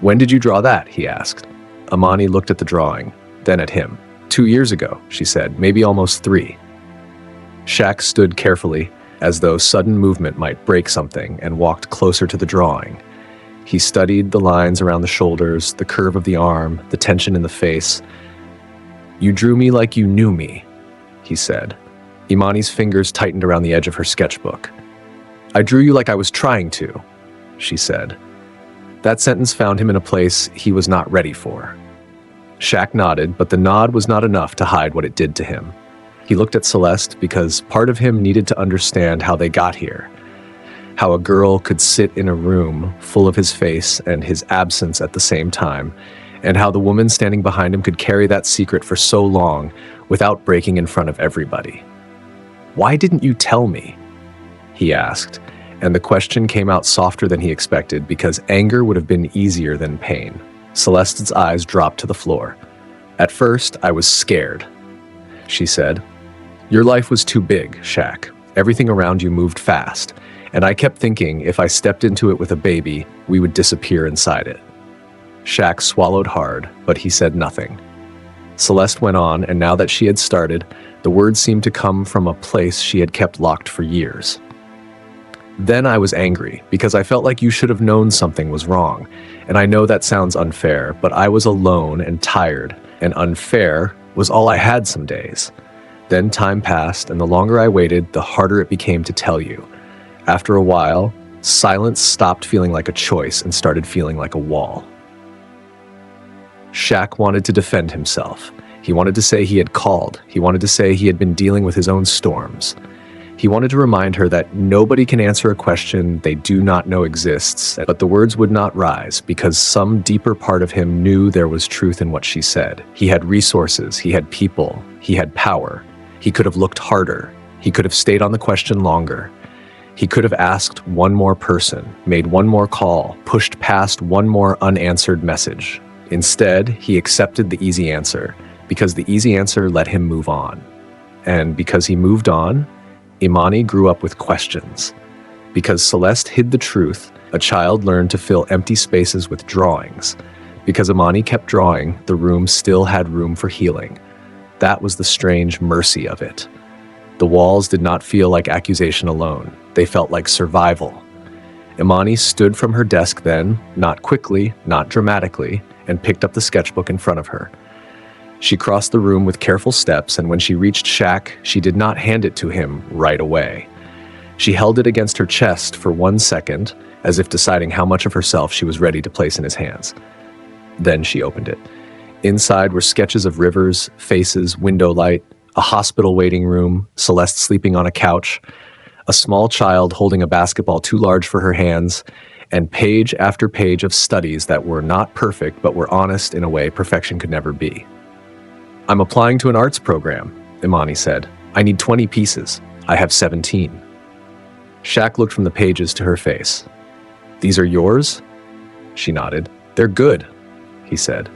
Speaker 1: "When did you draw that?" he asked. Imani looked at the drawing, then at him. 2 years ago, she said, maybe almost 3. Shaq stood carefully, as though sudden movement might break something, and walked closer to the drawing. He studied the lines around the shoulders, the curve of the arm, the tension in the face. "You drew me like you knew me," he said. Imani's fingers tightened around the edge of her sketchbook. "I drew you like I was trying to," she said. That sentence found him in a place he was not ready for. Shaq nodded, but the nod was not enough to hide what it did to him. He looked at Celeste because part of him needed to understand how they got here. How a girl could sit in a room full of his face and his absence at the same time, and how the woman standing behind him could carry that secret for so long without breaking in front of everybody. "Why didn't you tell me?" he asked, And the question came out softer than he expected because anger would have been easier than pain. Celeste's eyes dropped to the floor. "At first, I was scared," she said. "Your life was too big, Shaq. Everything around you moved fast, and I kept thinking if I stepped into it with a baby, we would disappear inside it." Shaq swallowed hard, but he said nothing. Celeste went on, and now that she had started, the words seemed to come from a place she had kept locked for years. "Then I was angry, because I felt like you should have known something was wrong. And I know that sounds unfair, but I was alone and tired, and unfair was all I had some days. Then time passed, and the longer I waited, the harder it became to tell you. After a while, silence stopped feeling like a choice and started feeling like a wall." Shaq wanted to defend himself. He wanted to say he had called. He wanted to say he had been dealing with his own storms. He wanted to remind her that nobody can answer a question they do not know exists, but the words would not rise because some deeper part of him knew there was truth in what she said. He had resources, he had people, he had power. He could have looked harder. He could have stayed on the question longer. He could have asked one more person, made one more call, pushed past one more unanswered message. Instead, he accepted the easy answer, because the easy answer let him move on. And because he moved on, Imani grew up with questions. Because Celeste hid the truth, a child learned to fill empty spaces with drawings. Because Imani kept drawing, the room still had room for healing. That was the strange mercy of it. The walls did not feel like accusation alone. They felt like survival. Imani stood from her desk then, not quickly, not dramatically, and picked up the sketchbook in front of her. She crossed the room with careful steps, and when she reached Shaq, she did not hand it to him right away. She held it against her chest for 1 second, as if deciding how much of herself she was ready to place in his hands. Then she opened it. Inside were sketches of rivers, faces, window light, a hospital waiting room, Celeste sleeping on a couch, a small child holding a basketball too large for her hands, and page after page of studies that were not perfect but were honest in a way perfection could never be. "I'm applying to an arts program," Imani said. "I need 20 pieces. I have 17. Shaq looked from the pages to her face. "These are yours?" She nodded. "They're good," he said.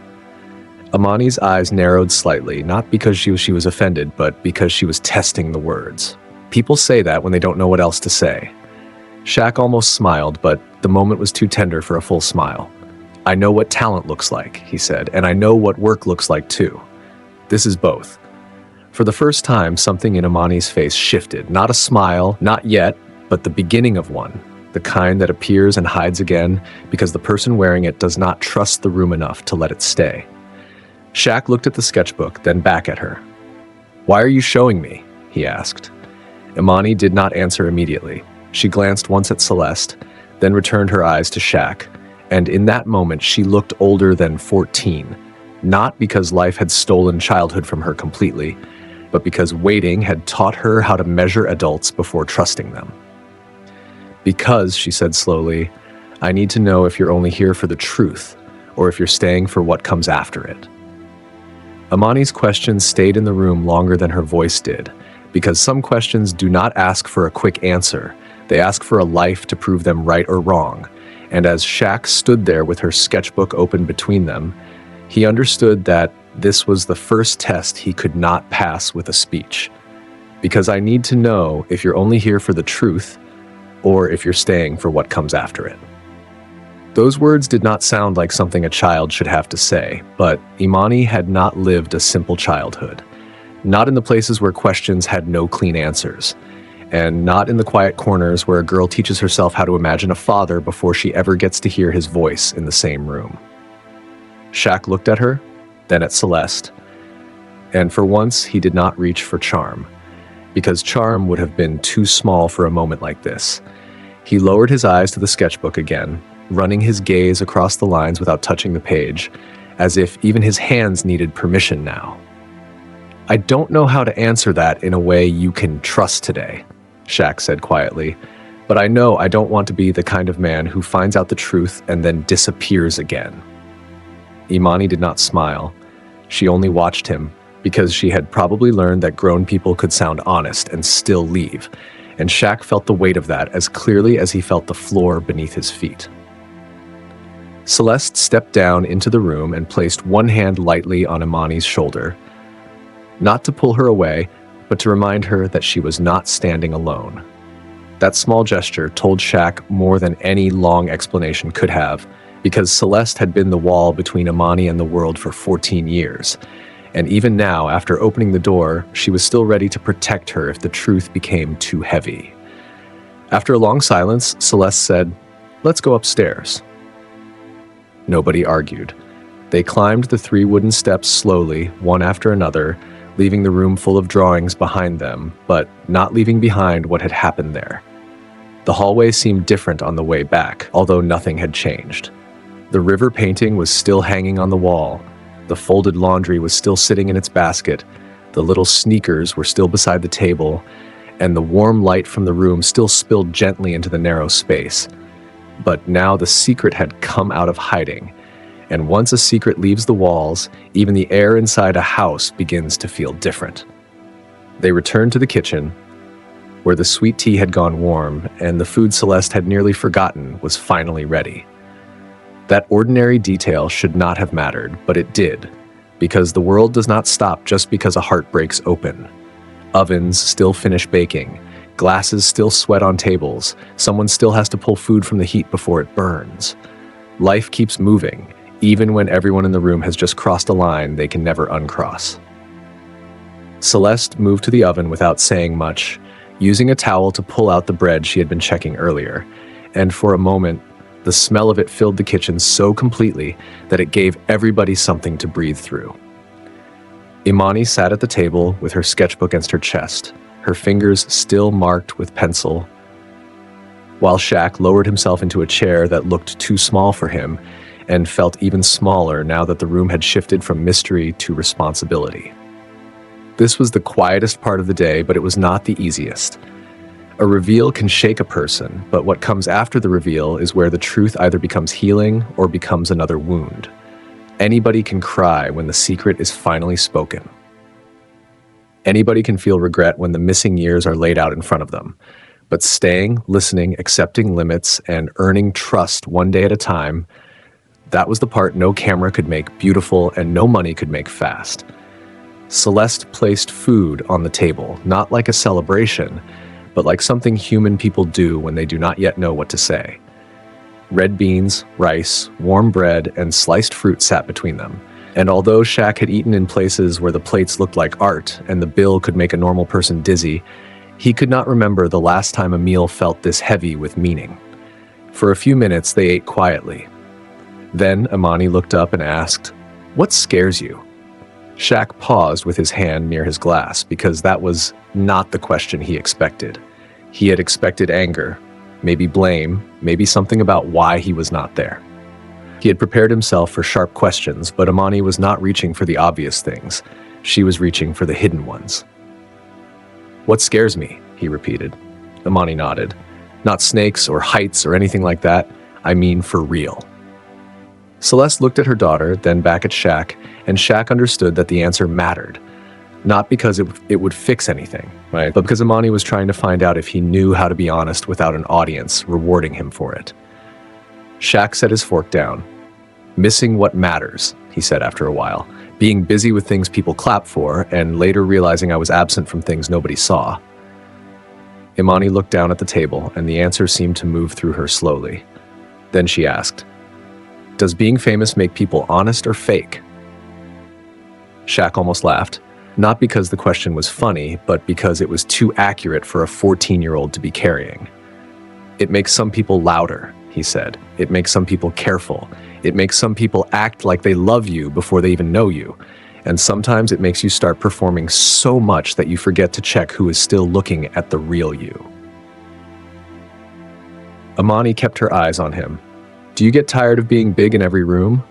Speaker 1: Imani's eyes narrowed slightly, not because she was offended, but because she was testing the words. People say that when they don't know what else to say. Shaq almost smiled, but the moment was too tender for a full smile. "I know what talent looks like," he said, "and I know what work looks like too. This is both." For the first time, something in Imani's face shifted. Not a smile, not yet, but the beginning of one. The kind that appears and hides again because the person wearing it does not trust the room enough to let it stay. Shaq looked at the sketchbook, then back at her. "Why are you showing me?" he asked. Imani did not answer immediately. She glanced once at Celeste, then returned her eyes to Shaq, and in that moment she looked older than 14. Not because life had stolen childhood from her completely, but because waiting had taught her how to measure adults before trusting them. "Because," she said slowly, "I need to know if you're only here for the truth, or if you're staying for what comes after it." Imani's questions stayed in the room longer than her voice did, because some questions do not ask for a quick answer. They ask for a life to prove them right or wrong. And as Shaq stood there with her sketchbook open between them, he understood that this was the first test he could not pass with a speech. "Because I need to know if you're only here for the truth, or if you're staying for what comes after it." Those words did not sound like something a child should have to say, but Imani had not lived a simple childhood. Not in the places where questions had no clean answers, and not in the quiet corners where a girl teaches herself how to imagine a father before she ever gets to hear his voice in the same room. Shaq looked at her, then at Celeste, and for once he did not reach for charm, because charm would have been too small for a moment like this. He lowered his eyes to the sketchbook again, running his gaze across the lines without touching the page, as if even his hands needed permission now. "I don't know how to answer that in a way you can trust today," Shaq said quietly, "but I know I don't want to be the kind of man who finds out the truth and then disappears again." Imani did not smile. She only watched him, because she had probably learned that grown people could sound honest and still leave, and Shaq felt the weight of that as clearly as he felt the floor beneath his feet. Celeste stepped down into the room and placed one hand lightly on Imani's shoulder, not to pull her away, but to remind her that she was not standing alone. That small gesture told Shaq more than any long explanation could have, because Celeste had been the wall between Imani and the world for 14 years. And even now, after opening the door, she was still ready to protect her if the truth became too heavy. After a long silence, Celeste said, "Let's go upstairs." Nobody argued. They climbed the 3 wooden steps slowly, one after another, leaving the room full of drawings behind them, but not leaving behind what had happened there. The hallway seemed different on the way back, although nothing had changed. The river painting was still hanging on the wall, the folded laundry was still sitting in its basket, the little sneakers were still beside the table, and the warm light from the room still spilled gently into the narrow space. But now the secret had come out of hiding, and once a secret leaves the walls, even the air inside a house begins to feel different. They returned to the kitchen, where the sweet tea had gone warm, and the food Celeste had nearly forgotten was finally ready. That ordinary detail should not have mattered, but it did, because the world does not stop just because a heart breaks open. Ovens still finish baking, glasses still sweat on tables, someone still has to pull food from the heat before it burns. Life keeps moving, even when everyone in the room has just crossed a line they can never uncross. Celeste moved to the oven without saying much, using a towel to pull out the bread she had been checking earlier, and for a moment, the smell of it filled the kitchen so completely that it gave everybody something to breathe through. Imani sat at the table with her sketchbook against her chest, her fingers still marked with pencil, while Shaq lowered himself into a chair that looked too small for him and felt even smaller now that the room had shifted from mystery to responsibility. This was the quietest part of the day, but it was not the easiest. A reveal can shake a person, but what comes after the reveal is where the truth either becomes healing or becomes another wound. Anybody can cry when the secret is finally spoken. Anybody can feel regret when the missing years are laid out in front of them. But staying, listening, accepting limits, and earning trust one day at a time, that was the part no camera could make beautiful and no money could make fast. Celeste placed food on the table, not like a celebration, but like something human people do when they do not yet know what to say. Red beans, rice, warm bread, and sliced fruit sat between them. And although Shaq had eaten in places where the plates looked like art and the bill could make a normal person dizzy, he could not remember the last time a meal felt this heavy with meaning. For a few minutes, they ate quietly. Then Imani looked up and asked, "What scares you?" Shaq paused with his hand near his glass because that was not the question he expected. He had expected anger, maybe blame, maybe something about why he was not there. He had prepared himself for sharp questions, but Imani was not reaching for the obvious things. She was reaching for the hidden ones. "What scares me?" he repeated. Imani nodded. "Not snakes or heights or anything like that. I mean for real." Celeste looked at her daughter, then back at Shaq, and Shaq understood that the answer mattered. Not because it would fix anything, right? But because Imani was trying to find out if he knew how to be honest without an audience rewarding him for it. Shaq set his fork down. "Missing what matters," he said after a while. "Being busy with things people clap for, and later realizing I was absent from things nobody saw." Imani looked down at the table, and the answer seemed to move through her slowly. Then she asked, "Does being famous make people honest or fake?" Shaq almost laughed, not because the question was funny, but because it was too accurate for a 14-year-old to be carrying. "It makes some people louder," he said. "It makes some people careful. It makes some people act like they love you before they even know you. And sometimes it makes you start performing so much that you forget to check who is still looking at the real you." Imani kept her eyes on him. "Do you get tired of being big in every room?"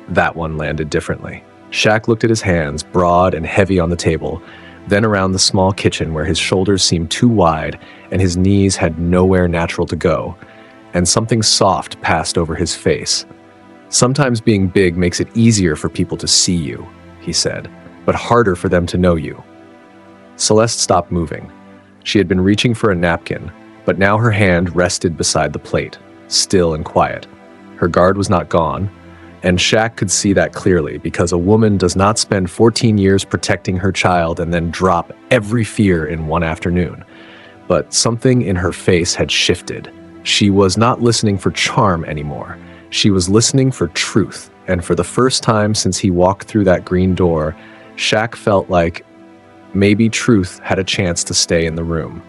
Speaker 1: That one landed differently. Shaq looked at his hands, broad and heavy on the table, then around the small kitchen where his shoulders seemed too wide and his knees had nowhere natural to go, and something soft passed over his face. "Sometimes being big makes it easier for people to see you," he said, "but harder for them to know you." Celeste stopped moving. She had been reaching for a napkin, but now her hand rested beside the plate, still and quiet. Her guard was not gone, and Shaq could see that clearly because a woman does not spend 14 years protecting her child and then drop every fear in one afternoon. But something in her face had shifted. She was not listening for charm anymore. She was listening for truth, and for the first time since he walked through that green door, Shaq felt like maybe truth had a chance to stay in the room.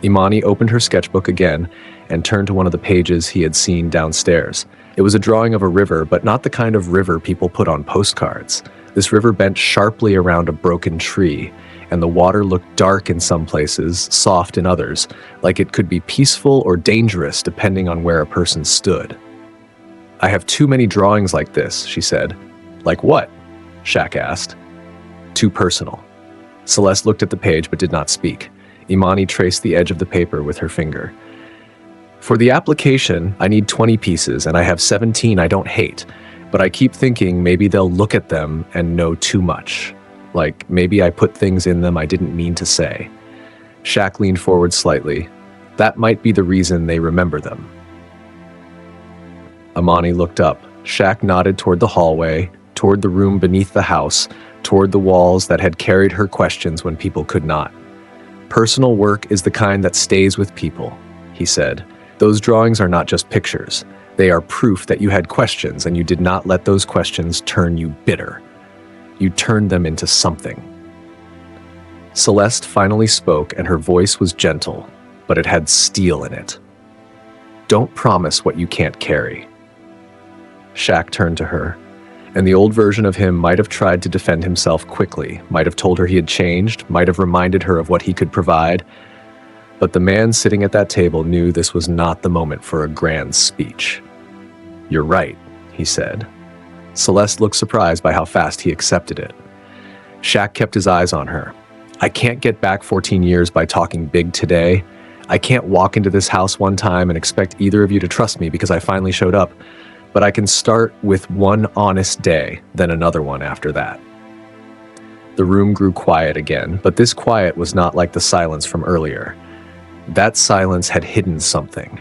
Speaker 1: Imani opened her sketchbook again and turned to one of the pages he had seen downstairs. It was a drawing of a river, but not the kind of river people put on postcards. This river bent sharply around a broken tree, and the water looked dark in some places, soft in others, like it could be peaceful or dangerous depending on where a person stood. "I have too many drawings like this," she said. "Like what?" Shaq asked. "Too personal." Celeste looked at the page but did not speak. Imani traced the edge of the paper with her finger. "For the application, I need 20 pieces, and I have 17 I don't hate, but I keep thinking maybe they'll look at them and know too much. Like, maybe I put things in them I didn't mean to say." Shaq leaned forward slightly. "That might be the reason they remember them." Imani looked up. Shaq nodded toward the hallway, toward the room beneath the house, toward the walls that had carried her questions when people could not. "Personal work is the kind that stays with people," he said. "Those drawings are not just pictures. They are proof that you had questions and you did not let those questions turn you bitter. You turned them into something." Celeste finally spoke, and her voice was gentle, but it had steel in it. "Don't promise what you can't carry." Shaq turned to her, and the old version of him might have tried to defend himself quickly, might have told her he had changed, might have reminded her of what he could provide. But the man sitting at that table knew this was not the moment for a grand speech. "You're right," he said. Celeste looked surprised by how fast he accepted it. Shaq kept his eyes on her. "I can't get back 14 years by talking big today. I can't walk into this house one time and expect either of you to trust me because I finally showed up. But I can start with one honest day, then another one after that." The room grew quiet again, but this quiet was not like the silence from earlier. That silence had hidden something.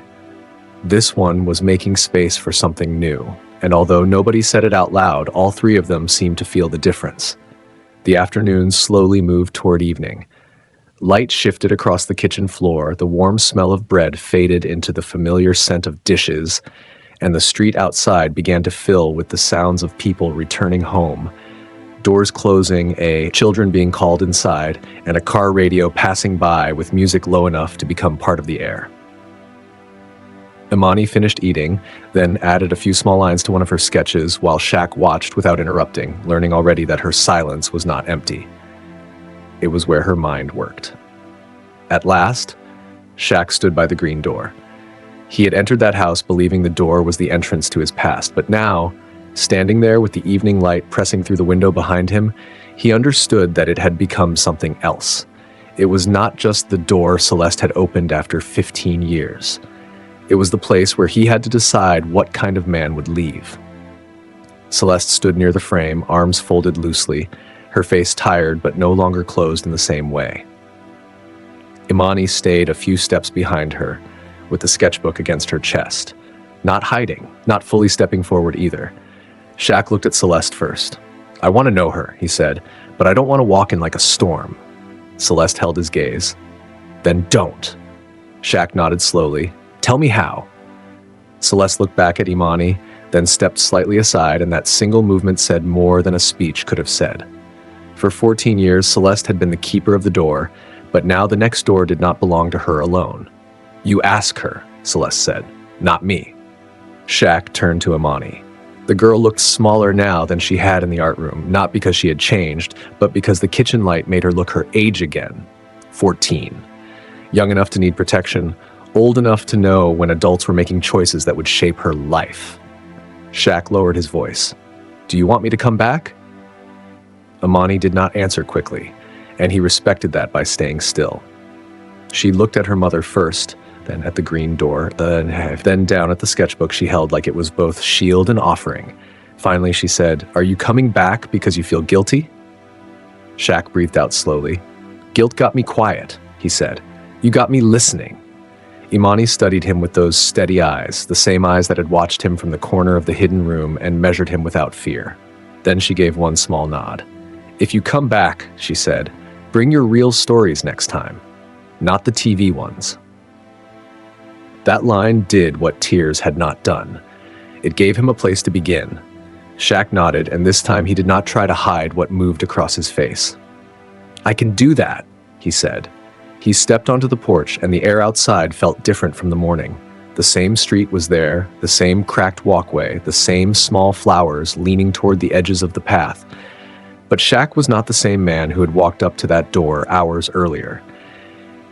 Speaker 1: This one was making space for something new, and although nobody said it out loud, all three of them seemed to feel the difference. The afternoon slowly moved toward evening. Light shifted across the kitchen floor, the warm smell of bread faded into the familiar scent of dishes, and the street outside began to fill with the sounds of people returning home. Doors closing, children being called inside, and a car radio passing by with music low enough to become part of the air. Imani finished eating, then added a few small lines to one of her sketches while Shaq watched without interrupting, learning already that her silence was not empty. It was where her mind worked. At last, Shaq stood by the green door. He had entered that house believing the door was the entrance to his past, but now, standing there with the evening light pressing through the window behind him, he understood that it had become something else. It was not just the door Celeste had opened after 15 years. It was the place where he had to decide what kind of man would leave. Celeste stood near the frame, arms folded loosely, her face tired but no longer closed in the same way. Imani stayed a few steps behind her, with the sketchbook against her chest. Not hiding, not fully stepping forward either. Shaq looked at Celeste first. "I want to know her," he said, "but I don't want to walk in like a storm." Celeste held his gaze. "Then don't." Shaq nodded slowly. "Tell me how." Celeste looked back at Imani, then stepped slightly aside, and that single movement said more than a speech could have said. For 14 years, Celeste had been the keeper of the door, but now the next door did not belong to her alone. "You ask her," Celeste said, "not me." Shaq turned to Imani. The girl looked smaller now than she had in the art room, not because she had changed, but because the kitchen light made her look her age again. 14. Young enough to need protection, old enough to know when adults were making choices that would shape her life. Shaq lowered his voice. "Do you want me to come back?" Imani did not answer quickly, and he respected that by staying still. She looked at her mother first, then at the green door, then down at the sketchbook she held like it was both shield and offering. Finally, she said, "Are you coming back because you feel guilty?" Shaq breathed out slowly. "Guilt got me quiet. he said. "You got me listening." Imani studied him with those steady eyes, the same eyes that had watched him from the corner of the hidden room and measured him without fear. Then she gave one small nod. "If you come back," she said, "bring your real stories next time, not the TV ones." That line did what tears had not done. It gave him a place to begin. Shaq nodded, and this time he did not try to hide what moved across his face. "I can do that," he said. He stepped onto the porch, and the air outside felt different from the morning. The same street was there, the same cracked walkway, the same small flowers leaning toward the edges of the path. But Shaq was not the same man who had walked up to that door hours earlier.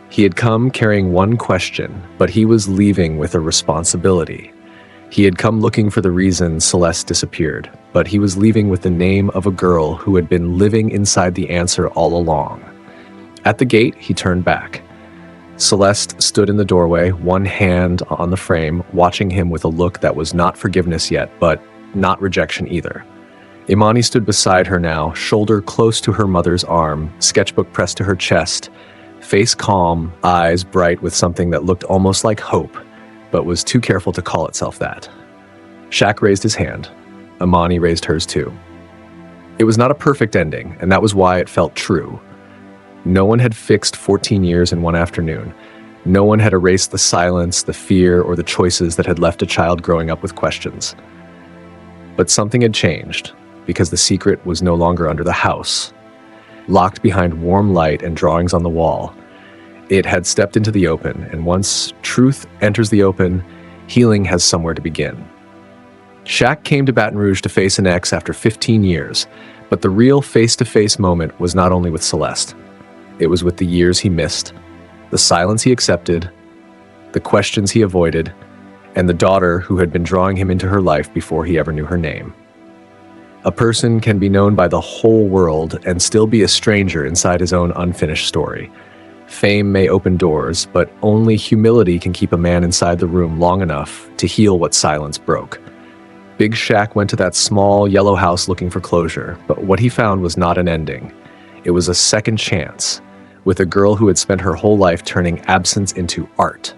Speaker 1: He had come carrying one question, but he was leaving with a responsibility. He had come looking for the reason Celeste disappeared, but he was leaving with the name of a girl who had been living inside the answer all along. At the gate, he turned back. Celeste stood in the doorway, one hand on the frame, watching him with a look that was not forgiveness yet, but not rejection either. Imani stood beside her now, shoulder close to her mother's arm, sketchbook pressed to her chest, face calm, eyes bright with something that looked almost like hope, but was too careful to call itself that. Shaq raised his hand. Imani raised hers too. It was not a perfect ending, and that was why it felt true. No one had fixed 14 years in one afternoon. No one had erased the silence, the fear, or the choices that had left a child growing up with questions. But something had changed, because the secret was no longer under the house. Locked behind warm light and drawings on the wall, it had stepped into the open, and once truth enters the open, healing has somewhere to begin. Shaq came to Baton Rouge to face an ex after 15 years, but the real face-to-face moment was not only with Celeste. It was with the years he missed, the silence he accepted, the questions he avoided, and the daughter who had been drawing him into her life before he ever knew her name. A person can be known by the whole world and still be a stranger inside his own unfinished story. Fame may open doors, but only humility can keep a man inside the room long enough to heal what silence broke. Big Shaq went to that small yellow house looking for closure, but what he found was not an ending. It was a second chance, with a girl who had spent her whole life turning absence into art.